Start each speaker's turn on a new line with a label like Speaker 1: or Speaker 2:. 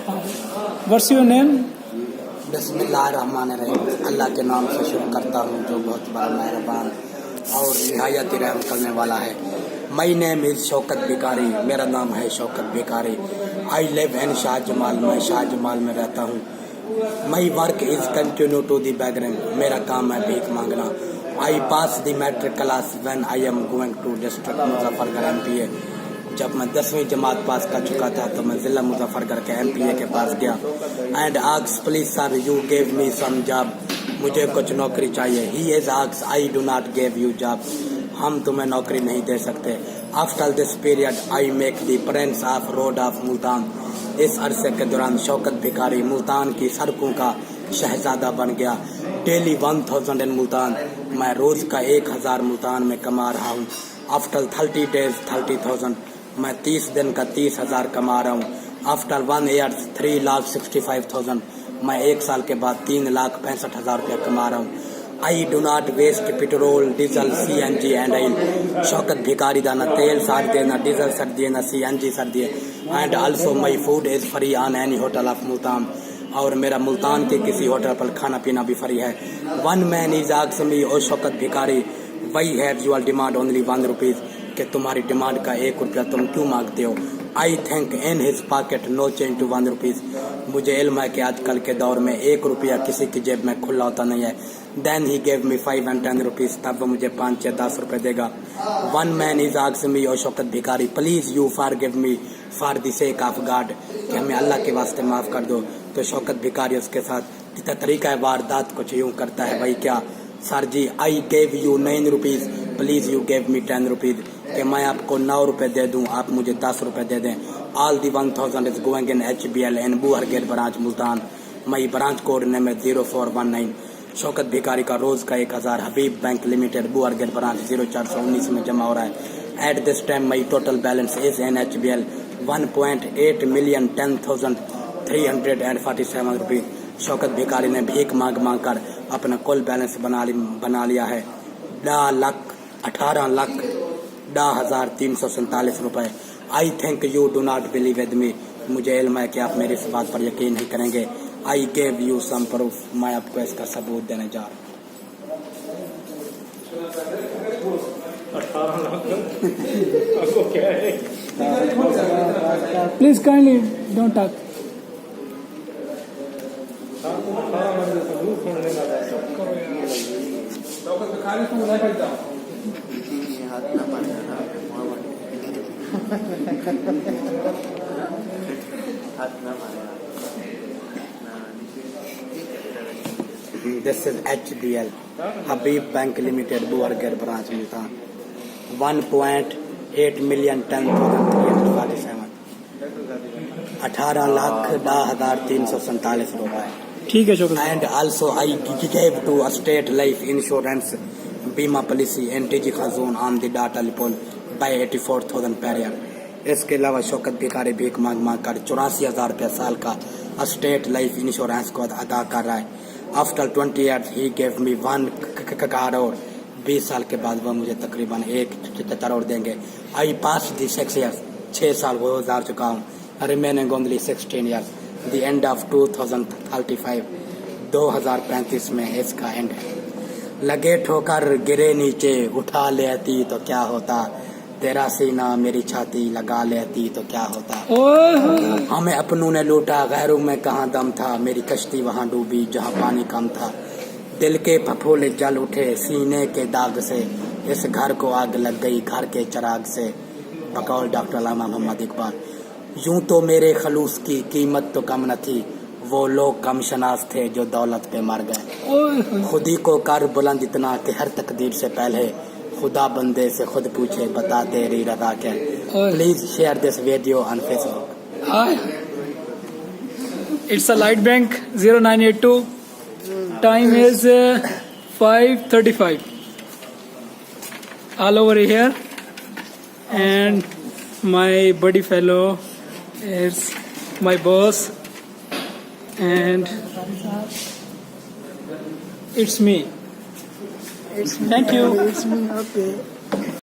Speaker 1: What's your name?
Speaker 2: बिस्मिल्लाहिर्रहमानिर्रहीम। अल्लाह के नाम से शुरू करता हूँ जो बहुत बड़ा मेहरबान और निहायत रहम करने वाला है। माई नेम इज़ शौकत भिकारी, मेरा नाम है शौकत भिकारी। आई लिव इन शाहजमाल, मैं शाहजमाल में रहता हूँ। My work is continue to the background, मेरा काम है भीख मांगना। I pass the matric class when I am going to district Muzaffargarh MPA। जब मैं 10वीं जमात पास कर चुका था तो मैं जिला मुजफ्फरगढ़ के MPA के पास गया। And ask please sir you gave me some job, मुझे कुछ नौकरी चाहिए। He is ask I do not give you job, हम तुम्हें नौकरी नहीं दे सकते। After this period I make the prince of road of Multan, इस अरसे के दौरान शौकत भिकारी मुल्तान की सड़कों का शहजादा बन गया। डेली 1000 इन मुल्तान, मैं रोज का 1000 मुल्तान में कमा रहा हूँ। आफ्टर 30 डेज 30,000, मैं 30 दिन का 30,000 कमा रहा हूँ। आफ्टर 1 ईयर 3,65,000, मैं 1 साल के बाद 3,65,000 रुपया कमा रहा हूँ। I do not waste petrol diesel CNG and oil, Shaukat भिकारी दा ना तेल सार दे ना डीजल सर दिए ना CNG सर दिए। And also my food is free on any hotel of Multan, और मेरा मुल्तान के किसी होटल पर खाना पीना भी फ्री है। One man is ask me O Shaukat भिकारी why have your demand only 1 rupees, कि तुम्हारी डिमांड का 1 रुपया तुम क्यों मांगते हो। I think in his pocket no change to 1 rupees, मुझे इल्म है कि आजकल के दौर में 1 रुपया किसी की जेब में खुला होता नहीं है। Then he gave me 5 and 10 rupees, तब वो मुझे 5 या 10 रुपए देगा। One man is ask me O Shaukat भिकारी please you for give me for the sake of God, कि हमें अल्लाह के वास्ते माफ कर दो। तो शौकत भिकारी उसके साथ तरीका है वारदात कुछ यूं करता है, भाई क्या sir ji I gave you 9 rupees please you gave me 10 rupees, कि मैं आपको 9 रुपए दे दूं आप मुझे 10 रुपए दे दें। All the 1000 is going in HBL in Bohargate branch Multan, my branch code name है 0419। शौकत भिकारी का रोज का 1000 Habib Bank Limited Bohargate branch 0419 में जमा हो रहा है। At this time my total balance is in HBL 1.8 million 10,347 rupees. Shaukat भिकारी ने भीख मांग मांग कर अपना कुल बैलेंस बना लिया है 18,10,347 रुपए। I think you do not believe with me, मुझे इल्म है कि आप मेरी इस बात पर यकीन नहीं करेंगे। I gave you some proof, मैं आपको इसका सबूत देने जा रहा हूँ।
Speaker 1: 18 लाख आपको क्या है? Please kindly don't talk.
Speaker 2: This is HBL Habib Bank Limited Bohargate branch Multan 1.8 million 10,347, 18,10,347 रुपए।
Speaker 1: ठीक है Shaukat.
Speaker 2: And also I gave to a State Life insurance बीमा पॉलिसी एंड DG खजून ऑन द डाटा लिपोल बाय 84,000 per year। इसके अलावा शौकत भिकारी भीख मांग मांग कर 84,000 रुपया साल का स्टेट लाइफ इंश्योरेंस को अदा कर रहा है। आफ्टर 20 years ही गेव मी 1 करोड़, 20 साल के बाद वह मुझे तकरीबन 1 करोड़ देंगे। आई पास दी 6 years, 6 साल वो गुजार चुका हूँ। Remaining only 16 years, the end of 2035, 2035 में इसका एंड है। लगे ठोकर गिरे नीचे उठा लेती तो क्या होता, तेरा सीना मेरी छाती लगा लेती तो क्या होता। हमें अपनों ने लूटा गैरों में कहाँ दम था, मेरी कश्ती वहाँ डूबी जहाँ पानी कम था। दिल के फफोले जल उठे सीने के दाग से, इस घर को आग लग गई घर के चिराग से। बकौल डॉक्टर अल्लामा मोहम्मद इकबाल। यूं तो मेरे खलूस की कीमत तो कम न थी, वो लोग कम शनास थे जो दौलत पे मर गए। खुदी को कर बुलंद इतना कि हर तकदीर से पहले खुदा बंदे से खुद पूछे बता तेरी रजा क्या। Please share this video on Facebook।
Speaker 1: It's a Light Bank 0982. Time is 5:35. All over here, and my buddy fellow is my boss, and it's me. Thank you.
Speaker 3: It's me. Okay.